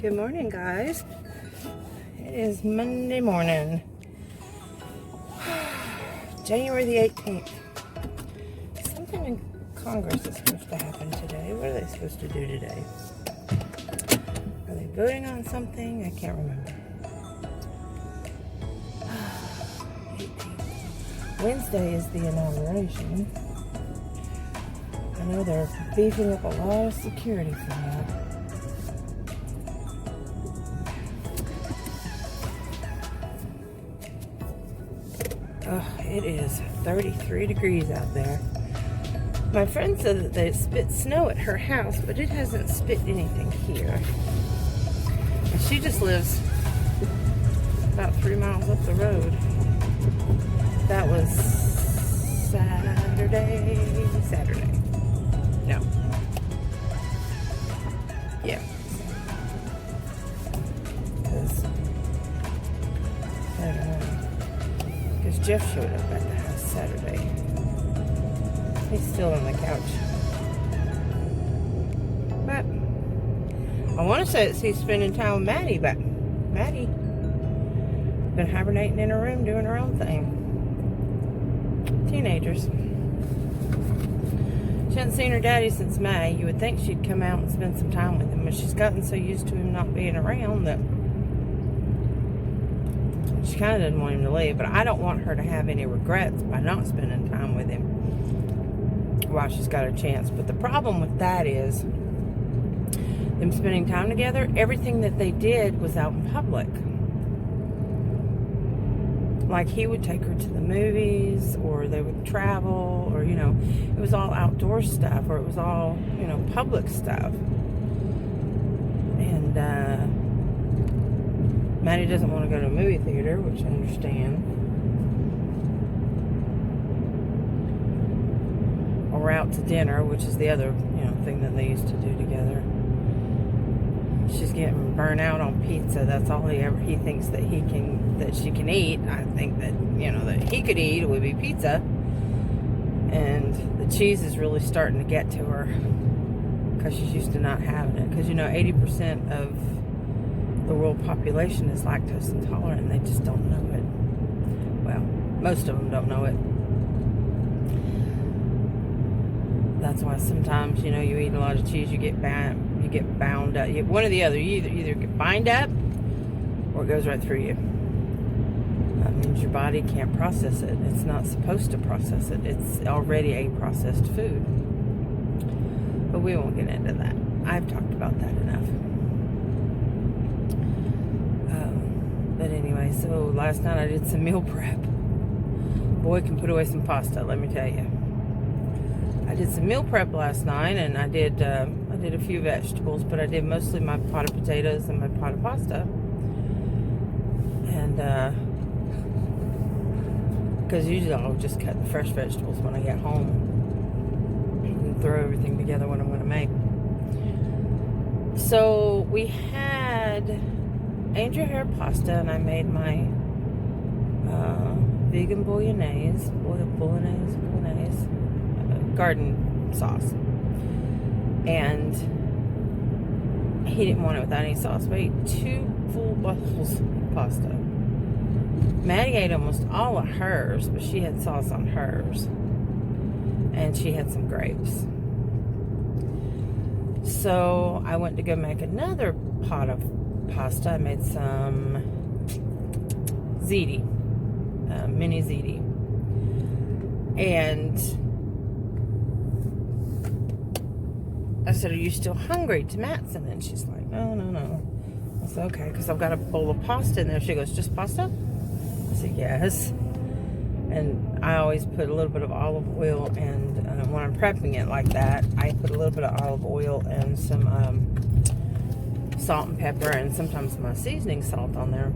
Good morning, guys. It is Monday morning, January the 18th. Something in Congress is supposed to happen today. What are they supposed to do today? Are they voting on something? I can't remember. 18th. Wednesday is the inauguration. I know they're beefing up a lot of security for that. Oh, it is 33 degrees out there. My friend said that they spit snow at her house, but it hasn't spit anything here. And she just lives about 3 miles up the road. That was Saturday. No. Yeah. Because I don't know. Because Jeff showed up at the house Saturday. He's still on the couch. But I want to say it's he's spending time with Maddie, but Maddie been hibernating in her room doing her own thing. Teenagers. She hasn't seen her daddy since May. You would think she'd come out and spend some time with him, but she's gotten so used to him not being around that she kind of doesn't want him to leave. But I don't want her to have any regrets by not spending time with him while she's got a chance. But the problem with that is them spending time together, everything that they did was out in public. Like he would take her to the movies, or they would travel, or, you know, it was all outdoor stuff, or it was all, you know, public stuff. And Maddie doesn't want to go to a movie theater, which I understand. Or out to dinner, which is the other, you know, thing that they used to do together. She's getting burnt out on pizza. That's all he thinks that she can eat. I think that, you know, that he could eat would be pizza. And the cheese is really starting to get to her because she's used to not having it. Because, you know, 80% of the world population is lactose intolerant, and they just don't know it. Well, most of them don't know it. That's why sometimes, you know, you eat a lot of cheese, you get bound up. One or the other. You either get bind up, or it goes right through you. That means your body can't process it. It's not supposed to process it. It's already a processed food. But we won't get into that. I've talked about that enough. But anyway, so last night I did some meal prep. Boy can put away some pasta, let me tell you. I did some meal prep last night, and I did a few vegetables, but I did mostly my pot of potatoes and my pot of pasta. And because usually I'll just cut the fresh vegetables when I get home and throw everything together when I'm going to make. So we had angel hair pasta, and I made my vegan bolognese garden sauce. And he didn't want it without any sauce, but I ate 2 full bowls of pasta. Maddie ate almost all of hers, but she had sauce on hers. And she had some grapes. So I went to go make another pot of pasta. I made some ziti, mini ziti. And I said, "Are you still hungry?" to Matson. And she's like, no. I said, okay, because I've got a bowl of pasta in there. She goes, "Just pasta?" I said, yes. And I always put a little bit of olive oil, and when I'm prepping it like that, I put a little bit of olive oil and some salt and pepper, and sometimes my seasoning salt on there.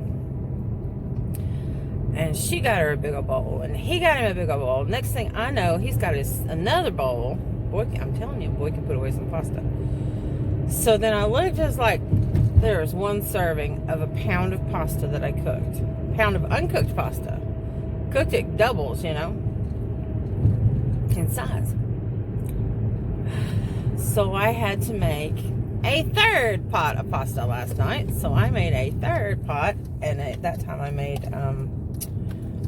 And she got her a big old bowl, and he got him a big old bowl. Next thing I know, he's got another bowl. Boy, I'm telling you, boy can put away some pasta. So then I looked, I was like, there's one serving of a pound of pasta that I cooked. Pound of uncooked pasta. Cooked it doubles, you know, in size. So I had to make a third pot of pasta last night. So I made a third pot, and at that time I made,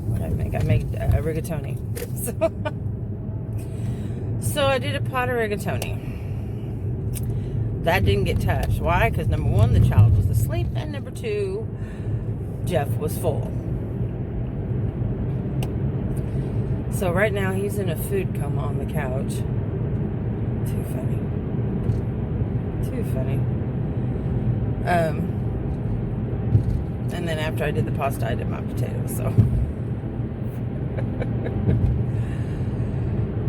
what did I make? I made rigatoni. So I did a pot of rigatoni. That didn't get touched. Why? Because number one, the child was asleep, and number two, Jeff was full. So right now he's in a food coma on the couch. Too funny. Too funny. And then after I did the pasta, I did my potatoes. So,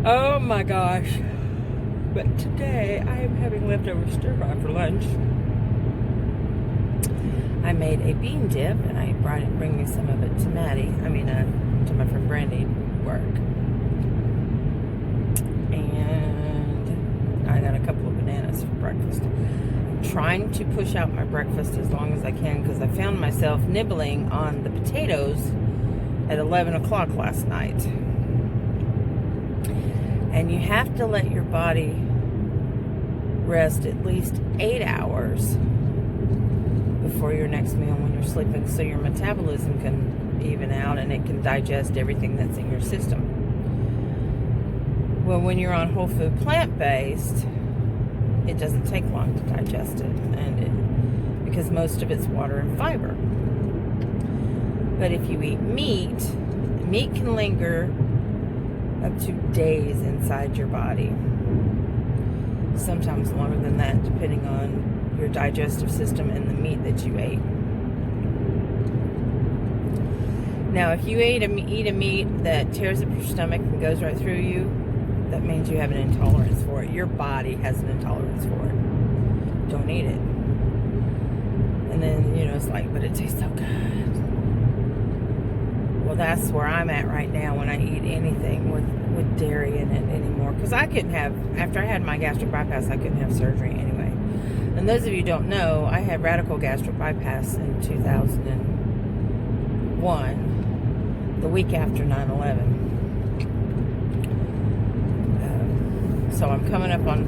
oh my gosh! But today I am having leftover stir fry for lunch. I made a bean dip, and I bring me some of it to Maddie. I mean, to my friend Brandy work. And I got a couple of bananas for breakfast. I'm trying to push out my breakfast as long as I can because I found myself nibbling on the potatoes at 11 o'clock last night. And you have to let your body rest at least 8 hours before your next meal when you're sleeping, so your metabolism can even out and it can digest everything that's in your system. Well, when you're on whole food plant-based, it doesn't take long to digest it, because most of it's water and fiber. But if you eat meat can linger up to days inside your body. Sometimes longer than that, depending on your digestive system and the meat that you ate. Now, if you eat a meat that tears up your stomach and goes right through you, that means you have an intolerance for it. Your body has an intolerance for it. Don't eat it. And then, it's like, but it tastes so good. Well, that's where I'm at right now when I eat anything with dairy in it anymore. Because I couldn't have, after I had my gastric bypass, I couldn't have surgery anyway. And those of you who don't know, I had radical gastric bypass in 2001, the week after 9/11. So I'm coming up on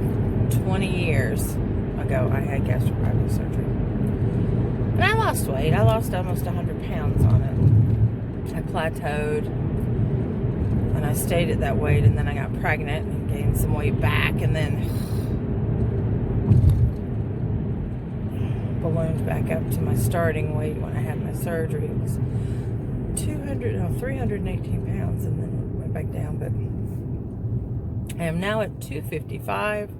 20 years ago, I had gastric bypass surgery. And I lost weight. I lost almost 100 pounds on it. I plateaued, and I stayed at that weight, and then I got pregnant and gained some weight back, and then ballooned back up to my starting weight when I had my surgery. It was 318 pounds, and then it went back down, but I am now at 255.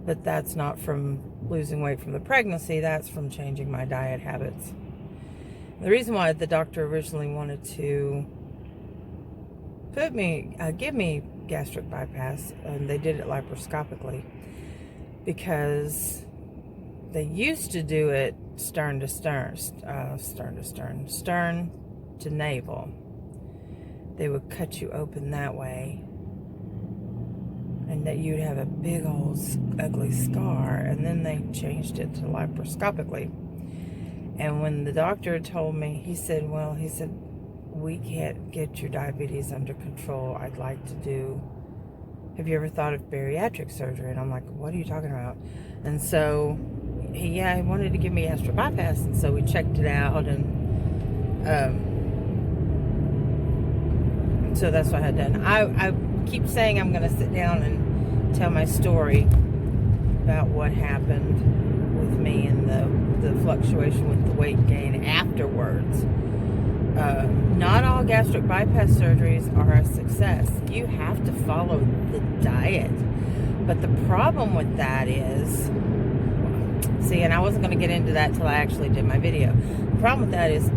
But that's not from losing weight from the pregnancy, that's from changing my diet habits. The reason why the doctor originally wanted to give me gastric bypass, and they did it laparoscopically, because they used to do it stern to navel. They would cut you open that way, and that you'd have a big old ugly scar, and then they changed it to laparoscopically. And when the doctor told me, he said, we can't get your diabetes under control. I'd like to do, have you ever thought of bariatric surgery? And I'm like, what are you talking about? And so he wanted to give me gastric bypass, and so we checked it out, and so that's what I had done. I keep saying I'm going to sit down and tell my story about what happened with me and the fluctuation with the weight gain afterwards. Not all gastric bypass surgeries are a success. You have to follow the diet. But the problem with that is, and I wasn't going to get into that till I actually did my video. The problem with that is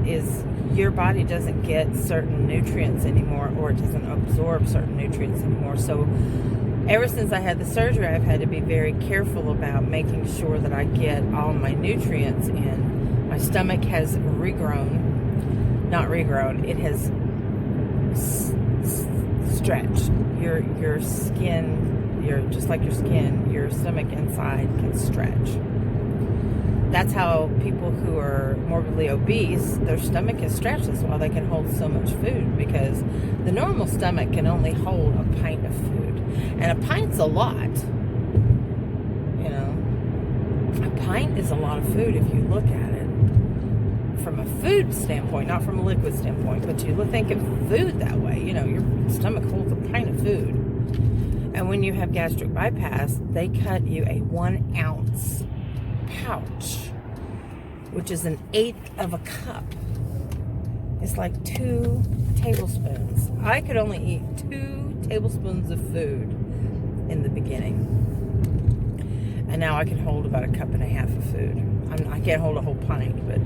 your body doesn't get certain nutrients anymore, or it doesn't absorb certain nutrients anymore. So ever since I had the surgery, I've had to be very careful about making sure that I get all my nutrients in. My stomach has it has stretched. Your skin, just like your skin, your stomach inside can stretch. That's how people who are morbidly obese, their stomach is stretched. That's why they can hold so much food, because the normal stomach can only hold a pint of food. And a pint's a lot. A pint is a lot of food if you look at it from a food standpoint, not from a liquid standpoint, but you think of food that way. You know, your stomach holds a pint of food. And when you have gastric bypass, they cut you a 1 ounce pouch, which is 1/8 of a cup. It's like 2 tablespoons. I could only eat 2 tablespoons of food in the beginning. And now I can hold about 1.5 cups of food. I can't hold a whole pint, but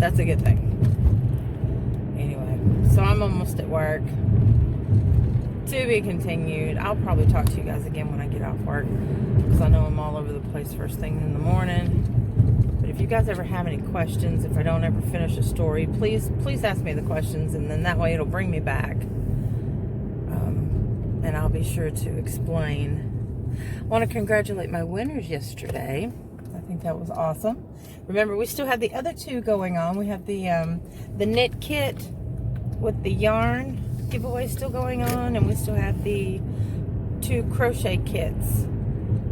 that's a good thing. Anyway, so I'm almost at work. To be continued. I'll probably talk to you guys again when I get off work, because I know I'm all over the place first thing in the morning. But if you guys ever have any questions, if I don't ever finish a story, please ask me the questions, and then that way it'll bring me back. And I'll be sure to explain. I want to congratulate my winners yesterday. I think that was awesome. Remember, we still have the other 2 going on. We have the knit kit with the yarn giveaway still going on, and we still have the 2 crochet kits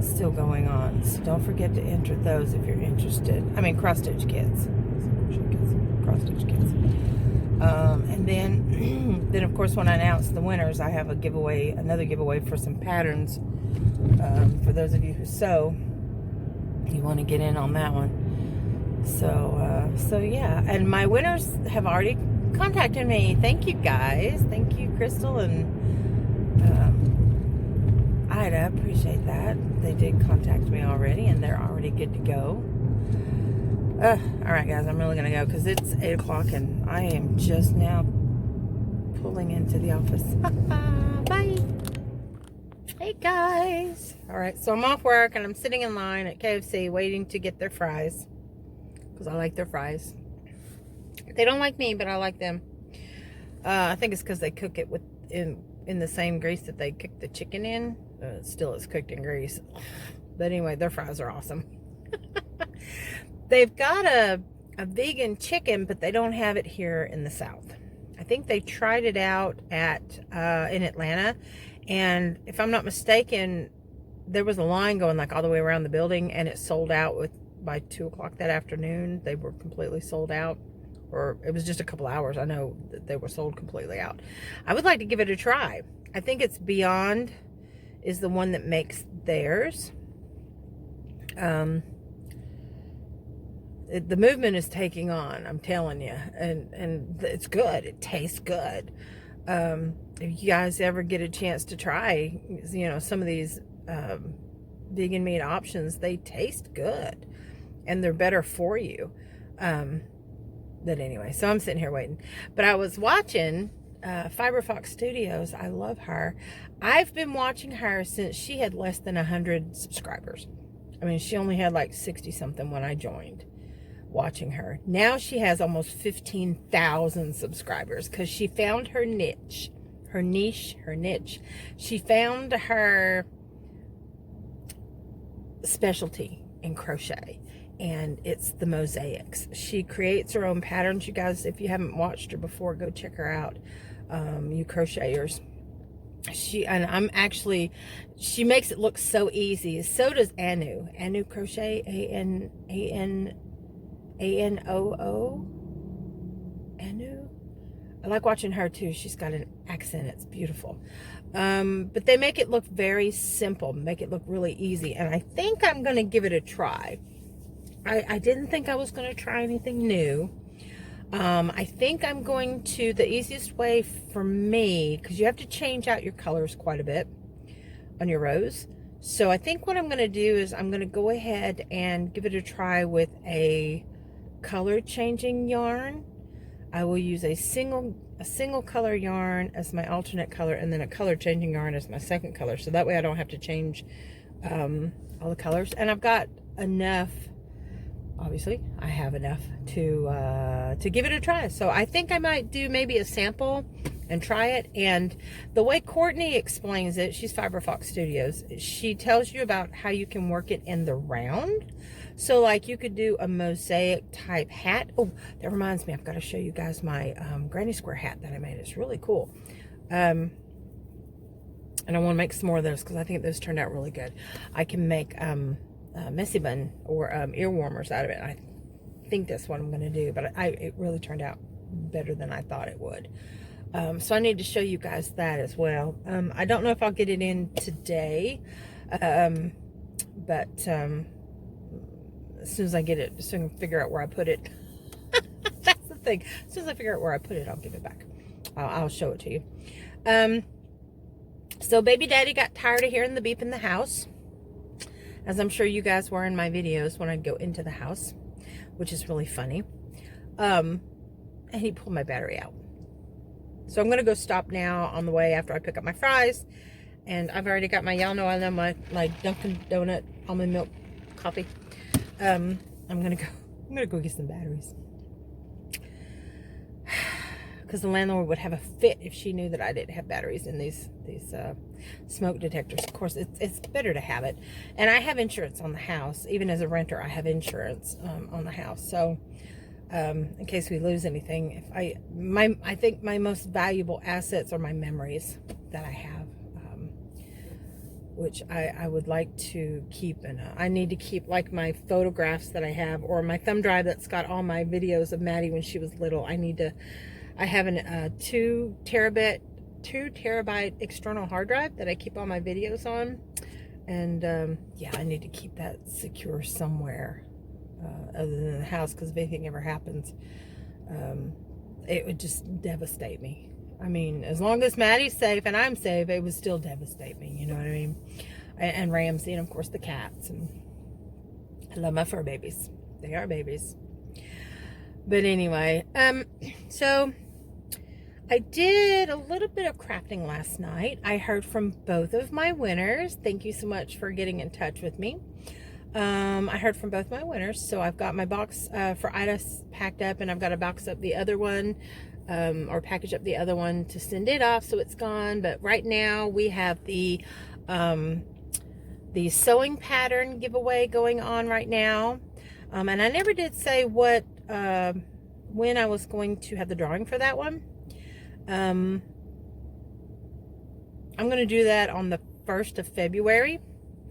still going on. So don't forget to enter those if you're interested. I mean, cross stitch kits. Cross stitch kits. And then of course, when I announce the winners, I have another giveaway for some patterns. For those of you who sew, you want to get in on that one. So yeah, and my winners have already contacted me. Thank you guys. Thank you, Crystal and Ida. Appreciate that. They did contact me already, and they're already good to go. All right, guys, I'm really gonna go because it's 8 o'clock, and I am just now pulling into the office. Bye. Hey guys. All right, so I'm off work, and I'm sitting in line at KFC waiting to get their fries because I like their fries. They don't like me, but I like them. I think it's because they cook it in the same grease that they cook the chicken in. Still, it's cooked in grease. But anyway, their fries are awesome. They've got a vegan chicken, but they don't have it here in the South. I think they tried it out in Atlanta, and if I'm not mistaken, there was a line going like all the way around the building, and it sold out by 2 o'clock that afternoon. They were completely sold out. Or it was just a couple hours. I know that they were sold completely out. I would like to give it a try. I think it's Beyond is the one that makes theirs. The movement is taking on, I'm telling you, and it's good. It tastes good. If you guys ever get a chance to try, some of these vegan meat options, they taste good, and they're better for you. But anyway, so I'm sitting here waiting. But I was watching Fiber Fox Studios. I love her. I've been watching her since she had less than 100 subscribers. I mean, she only had like 60 something when I joined watching her. Now she has almost 15,000 subscribers because she found her niche. She found her specialty in crochet. And it's the mosaics. She creates her own patterns. You guys, if you haven't watched her before, go check her out. You crocheters. She makes it look so easy. So does Anu. Anu Crochet, A-N-O-O. Anu. I like watching her too. She's got an accent. It's beautiful. But they make it look very simple. Make it look really easy. And I think I'm going to give it a try. I didn't think I was going to try anything new. I think I'm going to, the easiest way for me, because you have to change out your colors quite a bit on your rows. So I think what I'm going to do is I'm going to go ahead and give it a try with a color changing yarn. I will use a single color yarn as my alternate color, and then a color changing yarn as my second color. So that way I don't have to change all the colors. And I've got enough. Obviously, I have enough to give it a try. So I think I might do maybe a sample and try it. And the way Courtney explains it, she's Fiber Fox Studios, she tells you about how you can work it in the round. So like you could do a mosaic type hat. Oh, that reminds me, I've got to show you guys my granny square hat that I made. It's really cool. And I want to make some more of those because I think those turned out really good. I can make messy bun or ear warmers out of it. I think that's what I'm going to do, but it really turned out better than I thought it would. So I need to show you guys that as well. I don't know if I'll get it in today, but as soon as I get it, as soon as I figure out where I put it, that's the thing. As soon as I figure out where I put it, I'll give it back. I'll show it to you. So baby daddy got tired of hearing the beep in the house, as I'm sure you guys were in my videos when I'd go into the house, which is really funny. And he pulled my battery out. So I'm going to go stop now on the way after I pick up my fries. And I've already got my, y'all know I love my Dunkin' Donut almond milk coffee. I'm going to go get some batteries. Because the landlord would have a fit if she knew that I didn't have batteries in these smoke detectors. Of course, it's better to have it. And I have insurance on the house. Even as a renter, I have insurance on the house. So in case we lose anything, I think my most valuable assets are my memories that I have, which I would like to keep. And I need to keep like my photographs that I have, or my thumb drive that's got all my videos of Maddie when she was little. I have a 2 terabyte external hard drive that I keep all my videos on. And yeah, I need to keep that secure somewhere other than the house, because if anything ever happens, it would just devastate me. I mean, as long as Maddie's safe and I'm safe, it would still devastate me, you know what I mean? And Ramsey, and of course the cats. And I love my fur babies. They are babies. But anyway, so I did a little bit of crafting last night. I heard from both of my winners. Thank you so much for getting in touch with me. I heard from both my winners. So I've got my box for Ida packed up, and I've got to box up the other one, or package up the other one to send it off so it's gone. But right now we have the sewing pattern giveaway going on right now. And I never did say what when I was going to have the drawing for that one. I'm going to do that on the 1st of February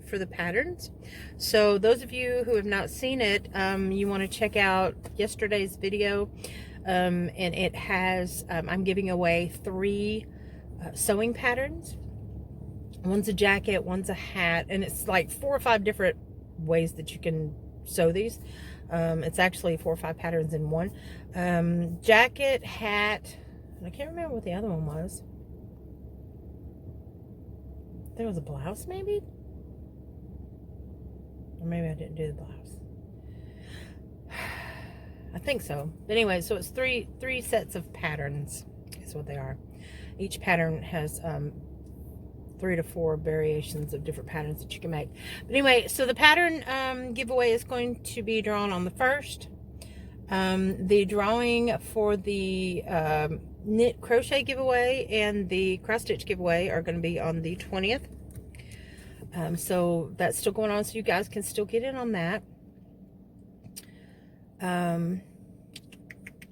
for the patterns. So those of you who have not seen it, you want to check out yesterday's video. And it has, I'm giving away 3 sewing patterns. One's a jacket, one's a hat, and it's like 4 or 5 different ways that you can sew these. It's actually 4 or 5 patterns in one. Jacket, hat, and I can't remember what the other one was. There was a blouse, maybe? Or maybe I didn't do the blouse. I think so. But anyway, so it's three sets of patterns. That's what they are. Each pattern has 3 to 4 variations of different patterns that you can make. But anyway, so the pattern giveaway is going to be drawn on the 1st. The drawing for the knit crochet giveaway and the cross stitch giveaway are going to be on the 20th. So that's still going on, so you guys can still get in on that.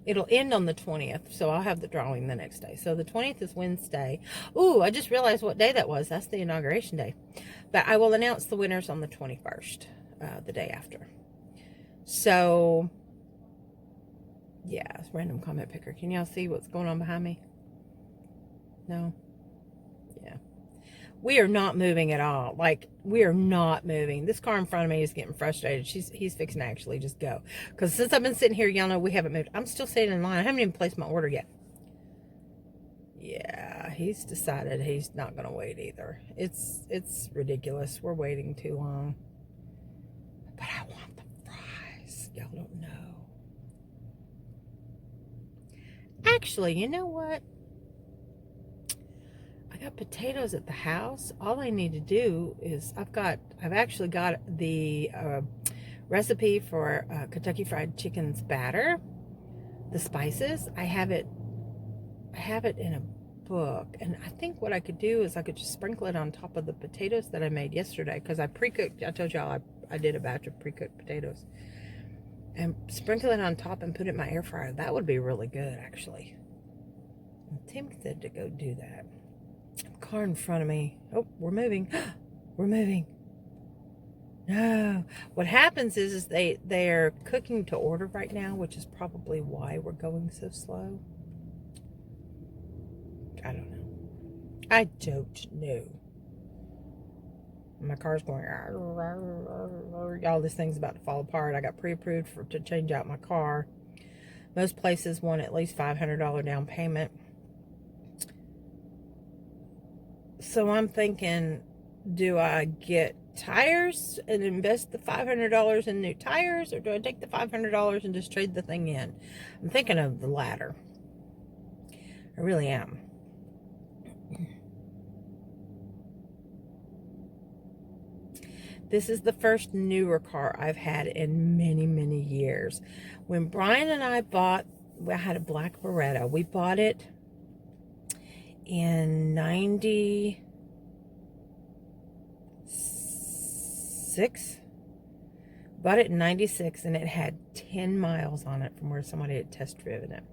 It'll end on the 20th, so I'll have the drawing the next day. So the 20th is Wednesday. Ooh, I just realized what day that was. That's the inauguration day. But I will announce the winners on the 21st, the day after. So, yeah, it's random comment picker. Can y'all see what's going on behind me? No? Yeah. We are not moving at all. Like, we are not moving. This car in front of me is getting frustrated. He's fixing to actually just go. Because since I've been sitting here, y'all know we haven't moved. I'm still sitting in line. I haven't even placed my order yet. Yeah, he's decided he's not going to wait either. It's ridiculous. We're waiting too long. But I want the fries. Y'all don't know. Actually, you know what? I got potatoes at the house. All I need to do is I've actually got the recipe for Kentucky Fried Chicken's batter, the spices. I have it in a book, and I think what I could do is I could just sprinkle it on top of the potatoes that I made yesterday, because I pre-cooked. I told y'all I did a batch of pre-cooked potatoes, and sprinkle it on top and put it in my air fryer. That would be really good, actually. I'm tempted to go do that. Car in front of me. Oh, we're moving. We're moving. No. What happens is they're cooking to order right now, which is probably why we're going so slow. I don't know. I don't know. My car's going, all this thing's about to fall apart. I got pre-approved to change out my car. Most places want at least $500 down payment. So I'm thinking, do I get tires and invest the $500 in new tires, or do I take the $500 and just trade the thing in? I'm thinking of the latter. I really am. This is the first newer car I've had in many, many years. When Brian and I had a black Beretta. We bought it in 96. Bought it in 96, and it had 10 miles on it from where somebody had test driven it.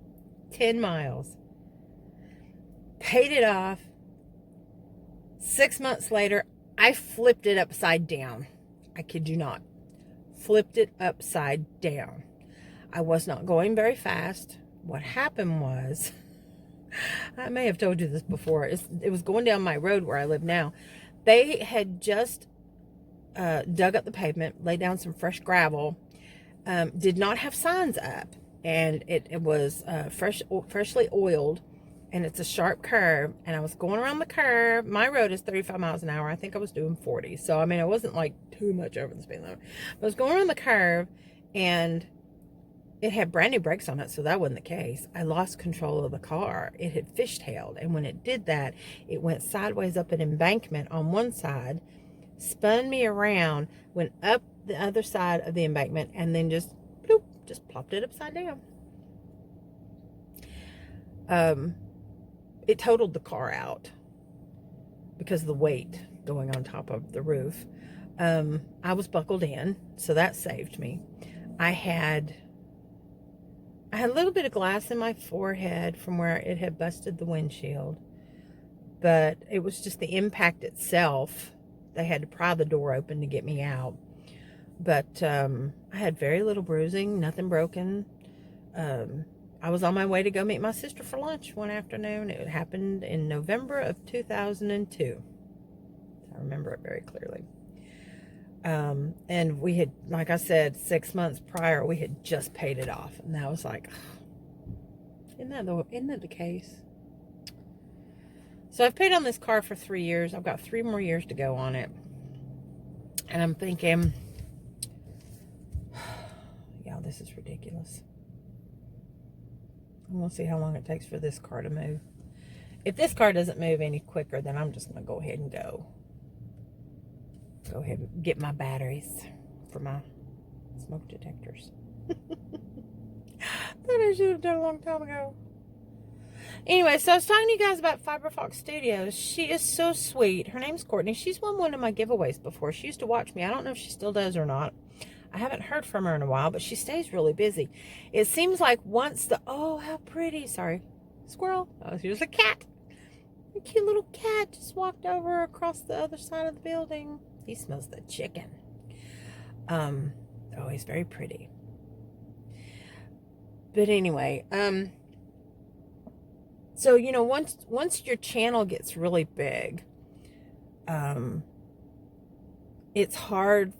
10 miles. Paid it off. 6 months later, I flipped it upside down. I kid you not. Flipped it upside down. I was not going very fast. What happened was, I may have told you this before, it was going down my road where I live now. They had just dug up the pavement, laid down some fresh gravel, did not have signs up, and it was freshly oiled, and it's a sharp curve, and I was going around the curve. My road is 35 miles an hour. I think I was doing 40. So, I mean, it wasn't like too much over the speed limit. But I was going around the curve, and it had brand new brakes on it, so that wasn't the case. I lost control of the car. It had fishtailed, and when it did that, it went sideways up an embankment on one side, spun me around, went up the other side of the embankment, and then just, bloop, just plopped it upside down. It totaled the car out because of the weight going on top of the roof. I was buckled in, so that saved me. I had a little bit of glass in my forehead from where it had busted the windshield, but it was just the impact itself. They had to pry the door open to get me out. But I had very little bruising, nothing broken. I was on my way to go meet my sister for lunch one afternoon. It happened in November of 2002. I remember it very clearly. And we had, like I said, 6 months prior, we had just paid it off. And I was like, isn't that the case? So I've paid on this car for 3 years. I've got 3 more years to go on it. And I'm thinking, yeah, this is ridiculous. I'm going to see how long it takes for this car to move. If this car doesn't move any quicker, then I'm just going to go ahead and go ahead and get my batteries for my smoke detectors. That I should have done a long time ago. Anyway, so I was talking to you guys about Fiberfox Studios. She is so sweet. Her name's Courtney. She's won one of my giveaways before. She used to watch me. I don't know if she still does or not. I haven't heard from her in a while, but she stays really busy. It seems like once oh, how pretty. Sorry. Squirrel. Oh, here's a cat. A cute little cat just walked over across the other side of the building. He smells the chicken. Oh, he's very pretty. But anyway, so, you know, once your channel gets really big, it's hard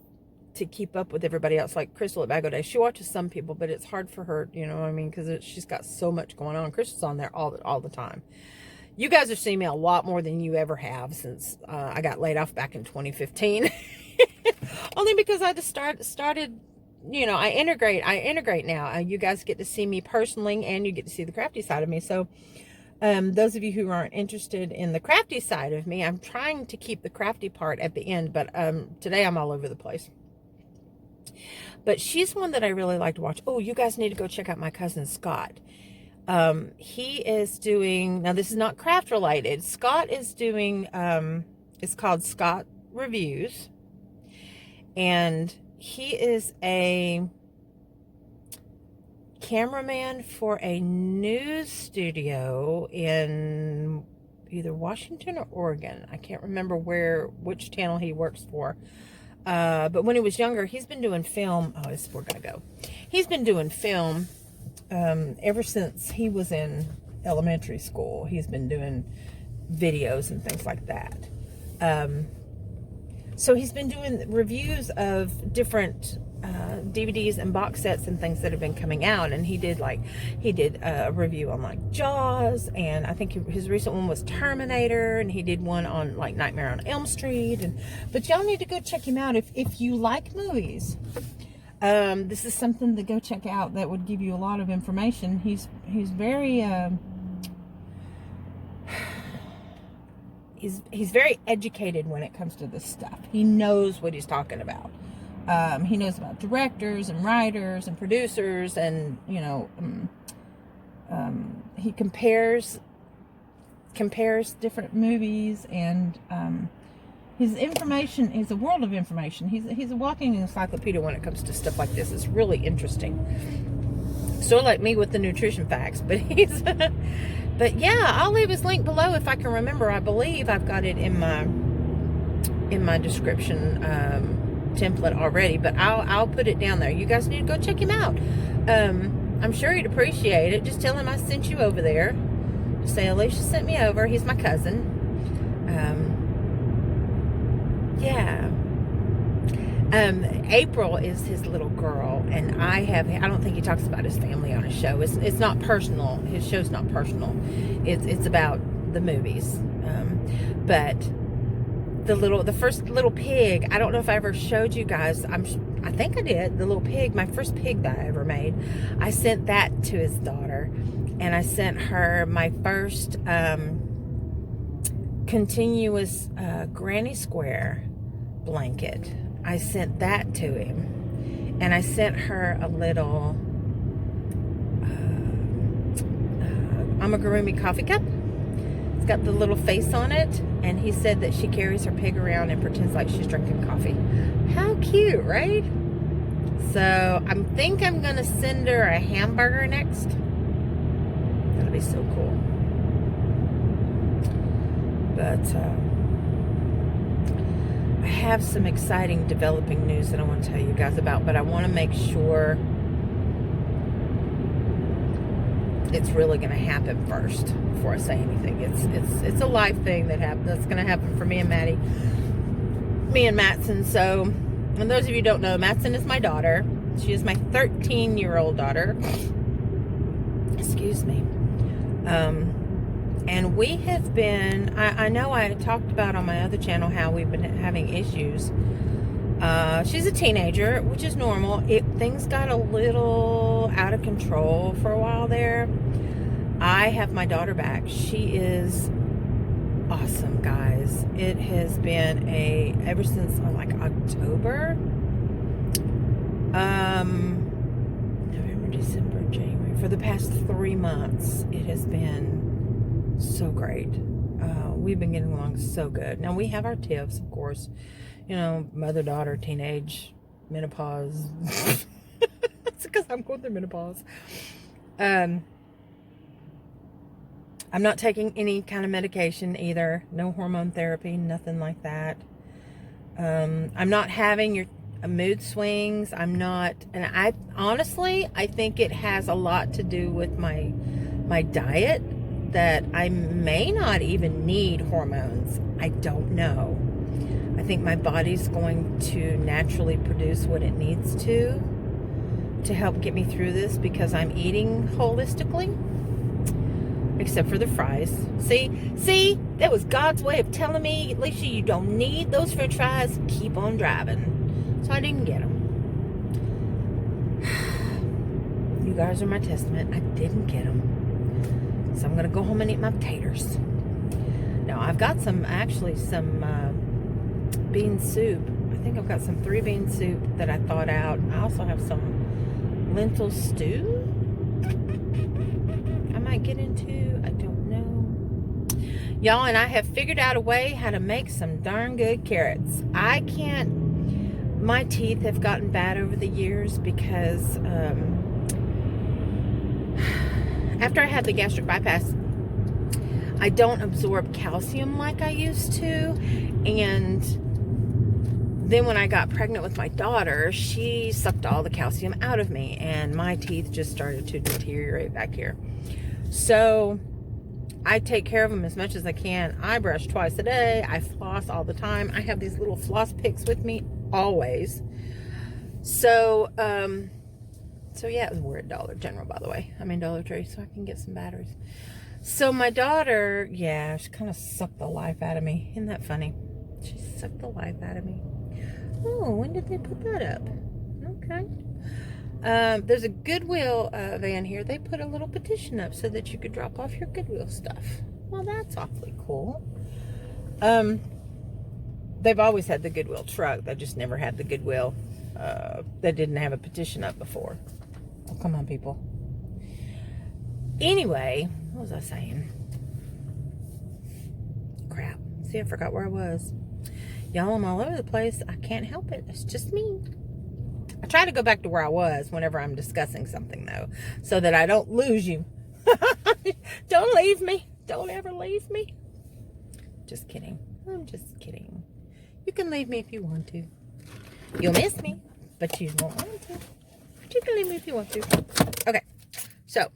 to keep up with everybody else. Like Crystal at Bago Day, she watches some people, but it's hard for her, you know what I mean? Because she's got so much going on. Crystal's on there all the time. You guys have seen me a lot more than you ever have since I got laid off back in 2015. Only because I just started, you know, I integrate now. You guys get to see me personally, and you get to see the crafty side of me. So those of you who aren't interested in the crafty side of me, I'm trying to keep the crafty part at the end, but today I'm all over the place. But she's one that I really like to watch. Oh, you guys need to go check out my cousin Scott. He is doing, now this is not craft related. Scott is doing, it's called Scott Reviews. And he is a cameraman for a news studio in either Washington or Oregon. I can't remember which channel he works for. But when he was younger, he's been doing film. Oh, this is where we're going to go. He's been doing film ever since he was in elementary school. He's been doing videos and things like that. So he's been doing reviews of different DVDs and box sets and things that have been coming out. And he did a review on like Jaws, and I think his recent one was Terminator, and he did one on like Nightmare on Elm Street. But y'all need to go check him out if you like movies. This is something to go check out that would give you a lot of information. He's very he's very educated when it comes to this stuff. He knows what he's talking about. He knows about directors and writers and producers, and you know, he compares different movies, and his information is a world of information. He's a walking encyclopedia when it comes to stuff like this. It's really interesting. Sort of like me with the Nutrition Facts, but he's but yeah, I'll leave his link below if I can remember. I believe I've got it in my description template already, but I'll put it down there. You guys need to go check him out. I'm sure he'd appreciate it. Just tell him I sent you over there. Just say Alicia sent me over. He's my cousin. Yeah. April is his little girl, and I don't think he talks about his family on his show. It's not personal. His show's not personal. It's about the movies. But the first little pig, I don't know if I ever showed you guys. I think I did. The little pig, my first pig that I ever made. I sent that to his daughter, and I sent her my first continuous granny square blanket. I sent that to him, and I sent her a little amigurumi coffee cup. It's got the little face on it, and he said that she carries her pig around and pretends like she's drinking coffee. How cute, right? So I think I'm gonna send her a hamburger next. That'll be so cool. But I have some exciting developing news that I want to tell you guys about, but I want to make sure it's really going to happen first before I say anything. It's a life thing that's going to happen for me and Matson. So, and those of you who don't know, Matson is my daughter. She is my 13-year-old daughter. Excuse me. And we have been, I know I talked about on my other channel how we've been having issues. She's a teenager, which is normal. Things got a little out of control for a while there. I have my daughter back. She is awesome, guys. It has been ever since like October, November, December, January, for the past 3 months, it has been so great. We've been getting along so good. Now we have our tiffs, of course, you know, mother, daughter, teenage, menopause. It's because I'm going through menopause. I'm not taking any kind of medication either. No hormone therapy, nothing like that. I'm not having mood swings. I'm not, and I honestly, I think it has a lot to do with my diet, that I may not even need hormones. I don't know. I think my body's going to naturally produce what it needs to help get me through this, because I'm eating holistically, except for the fries. See, that was God's way of telling me, Alicia, you don't need those french fries, keep on driving. So I didn't get them. You guys are my testament. I didn't get them. So I'm going to go home and eat my potatoes. Now, I've got some bean soup. I think I've got some 3-bean soup that I thawed out. I also have some lentil stew I might get into. I don't know. Y'all, and I have figured out a way how to make some darn good carrots. My teeth have gotten bad over the years because after I had the gastric bypass, I don't absorb calcium like I used to, and then when I got pregnant with my daughter, she sucked all the calcium out of me, and my teeth just started to deteriorate back here. So I take care of them as much as I can. I brush twice a day. I floss all the time. I have these little floss picks with me always. So, yeah, we're at Dollar General, by the way. I'm in Dollar Tree, so I can get some batteries. So my daughter, yeah, she kind of sucked the life out of me. Isn't that funny? She sucked the life out of me. Oh, when did they put that up? Okay. There's a Goodwill van here. They put a little petition up so that you could drop off your Goodwill stuff. Well, that's awfully cool. They've always had the Goodwill truck. They just never had the Goodwill. They didn't have a petition up before. Oh, come on, people. Anyway, what was I saying? Crap. See, I forgot where I was. Y'all, I'm all over the place. I can't help it. It's just me. I try to go back to where I was whenever I'm discussing something, though, so that I don't lose you. Don't leave me. Don't ever leave me. Just kidding. I'm just kidding. You can leave me if you want to. You'll miss me, but you won't want to. But you can leave me if you want to. Okay, so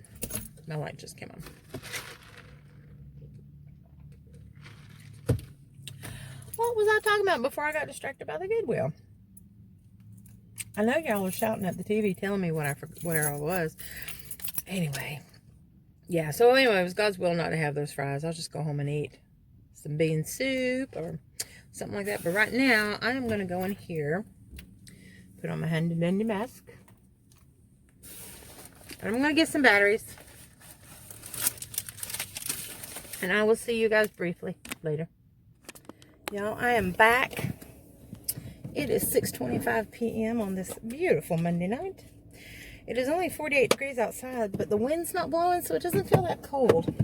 my light just came on. What was I talking about before I got distracted by the Goodwill? I know y'all are shouting at the TV telling me where I was. Anyway. Yeah, so anyway, it was God's will not to have those fries. I'll just go home and eat some bean soup or something like that. But right now, I am going to go in here, put on my handy-dandy mask. And I'm going to get some batteries. And I will see you guys briefly later. Y'all, I am back. It is 6:25 p.m. on this beautiful Monday night. It is only 48 degrees outside, but the wind's not blowing, so it doesn't feel that cold.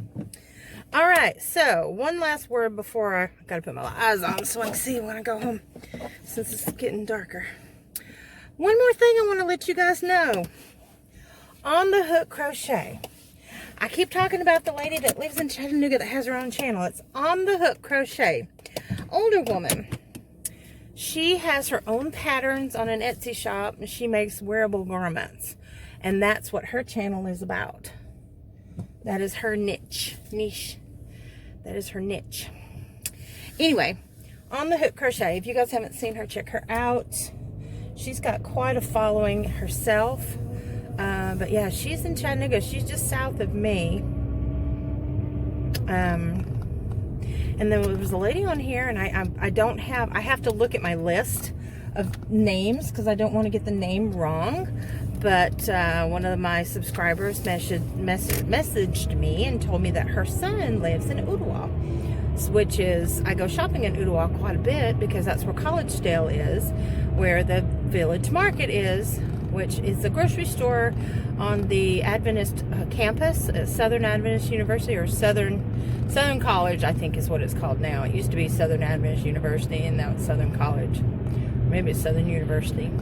All right, so one last word before I got to put my eyes on so I can see when I go home, since it's getting darker. One more thing I want to let you guys know. On the Hook Crochet, I keep talking about the lady that lives in Chattanooga that has her own channel. It's On the Hook Crochet. Older woman. She has her own patterns on an Etsy shop, and she makes wearable garments. And that's what her channel is about. That is her niche. That is her niche. Anyway, On the Hook Crochet. If you guys haven't seen her, check her out. She's got quite a following herself. But yeah, she's in Chattanooga. She's just south of me. And then there was a lady on here, and I have to look at my list of names because I don't want to get the name wrong. But one of my subscribers messaged me and told me that her son lives in Ottawa, which is, I go shopping in Ottawa quite a bit because that's where Collegedale is, where the Village Market is, which is a grocery store on the Adventist campus at Southern Adventist University, or Southern College, I think is what it's called now. It used to be Southern Adventist University, and now it's Southern College. Maybe it's Southern University.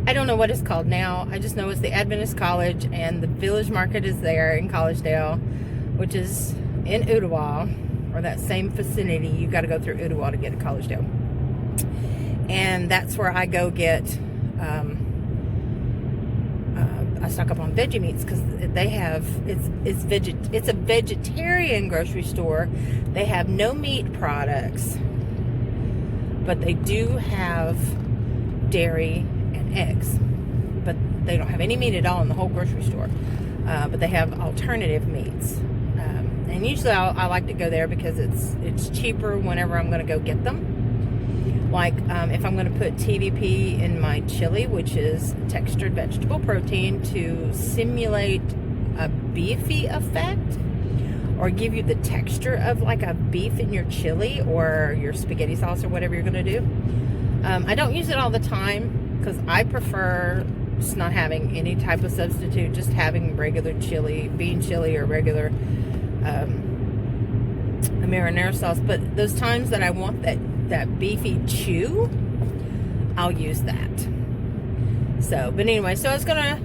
I don't know what it's called now. I just know it's the Adventist College, and the Village Market is there in Collegedale, which is in Ottawa, or that same vicinity. You got to go through Ottawa to get to Collegedale. And that's where I go get... I stock up on veggie meats because they have it's a vegetarian grocery store. They have no meat products, but they do have dairy and eggs, but they don't have any meat at all in the whole grocery store. But they have alternative meats, and usually I like to go there because it's cheaper whenever I'm going to go get them. Like if I'm going to put TVP in my chili, which is textured vegetable protein, to simulate a beefy effect or give you the texture of like a beef in your chili or your spaghetti sauce or whatever you're going to do. I don't use it all the time because I prefer just not having any type of substitute, just having regular chili, bean chili, or regular marinara sauce. But those times that I want that beefy chew, I'll use that. So, but anyway, so I was gonna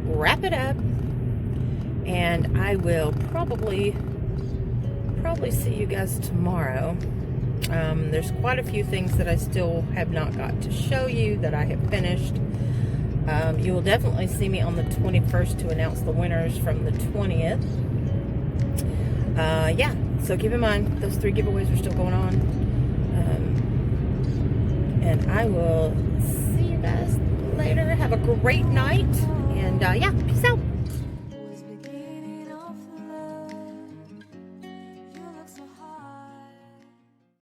wrap it up, and I will probably see you guys tomorrow. There's quite a few things that I still have not got to show you that I have finished. You will definitely see me on the 21st to announce the winners from the 20th. Yeah, so keep in mind, those 3 giveaways are still going on. And I will see you guys later. Have a great night. And yeah, peace out.